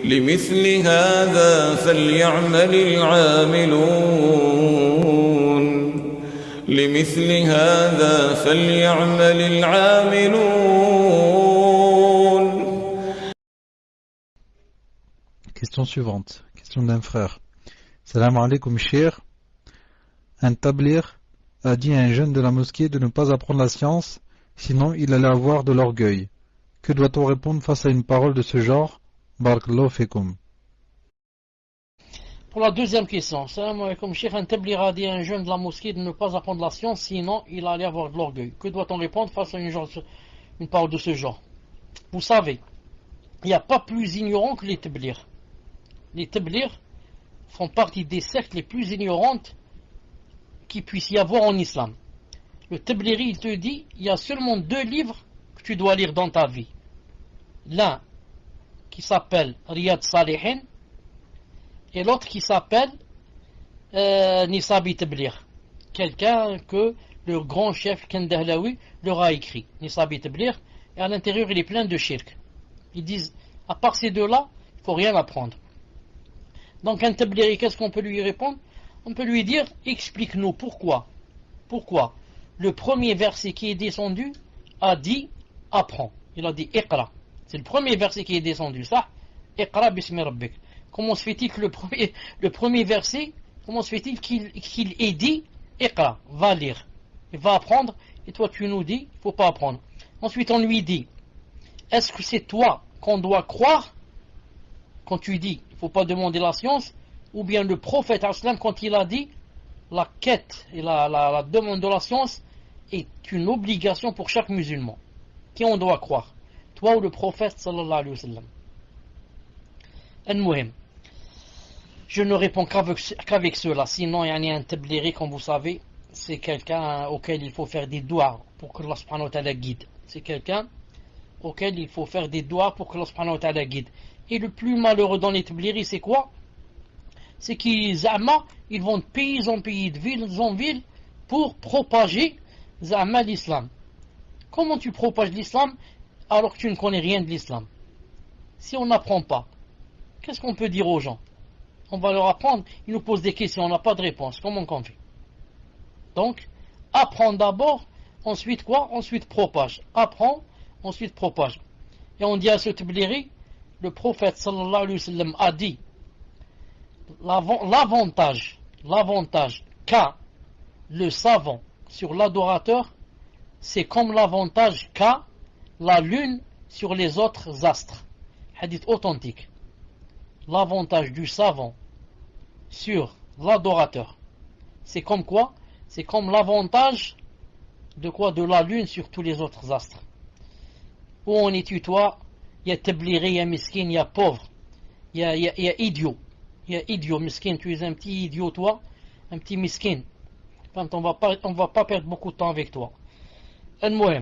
لمثل هذا فليعمل العاملون لمثل هذا فليعمل العاملون. Question suivante, question d'un frère. Salam alaikum cheikh. Un tablir a dit à un jeune de la mosquée de ne pas apprendre la science, sinon il allait avoir de l'orgueil. Que doit-on répondre face à une parole de ce genre? Barakallahu fikum. Pour la deuxième question, salam alaikum cheikh, un tablir a dit à un jeune de la mosquée de ne pas apprendre la science, sinon il allait avoir de l'orgueil. Que doit-on répondre face à une parole de ce genre? Vous savez, il n'y a pas plus ignorant que les tablirs. Les tablirs font partie des sectes les plus ignorantes qu'il puisse y avoir en islam. Le tabliri, il te dit, il y a seulement 2 livres que tu dois lire dans ta vie. L'un qui s'appelle Riyad Salihin et l'autre qui s'appelle Nisabi Tablir. Quelqu'un que le grand chef Kandahlawi leur a écrit. Nisabi Tablir, et à l'intérieur il est plein de shirk. Ils disent, à part ces 2-là, il ne faut rien apprendre. Donc un tabliri, qu'est-ce qu'on peut lui répondre? On peut lui dire, explique-nous pourquoi le premier verset qui est descendu a dit apprends. Il a dit iqra. C'est le premier verset qui est descendu, ça. Iqra bismi rabbik. Comment se fait-il que le premier verset, comment se fait-il qu'il ait dit iqra, va lire, il va apprendre, et toi tu nous dis, il ne faut pas apprendre. Ensuite on lui dit, est-ce que c'est toi qu'on doit croire quand tu dis, il ne faut pas demander la science, ou bien le prophète aslam quand il a dit, la quête et la demande de la science est une obligation pour chaque musulman. Qui on doit croire? Toi ou le prophète sallallahu alayhi wa sallam? Al-Muhim. Je ne réponds qu'avec cela. Sinon, il y a un tabliri, comme vous savez, c'est quelqu'un auquel il faut faire des doigts pour que Allah subhanahu wa ta'ala guide. C'est quelqu'un auquel il faut faire des doigts pour que Allah subhanahu wa ta'ala guide. Et le plus malheureux dans les tabliris, c'est quoi? C'est qu'ils ils vont de pays en pays, de ville en ville, pour propager Zama l'islam. Comment tu propages l'islam alors que tu ne connais rien de l'islam? Si on n'apprend pas, qu'est-ce qu'on peut dire aux gens? On va leur apprendre, ils nous posent des questions, on n'a pas de réponse, comment on fait? Donc, apprends d'abord, ensuite quoi? Ensuite propage. Apprends, ensuite propage. Et on dit à ce tabliri, le prophète sallallahu alayhi wa sallam a dit, l'avantage qu'a le savant sur l'adorateur, c'est comme l'avantage qu'a la lune sur les autres astres. Hadith authentique. L'avantage du savant sur l'adorateur, c'est comme quoi? C'est comme l'avantage de quoi? De la lune sur tous les autres astres. Où on est tutoie, il y a tabliri, il y a miskin, il y a pauvre, il y a idiot. Il y a idiot, miskin, tu es un petit idiot toi, un petit miskin. On va pas perdre beaucoup de temps avec toi. Al-Muhim.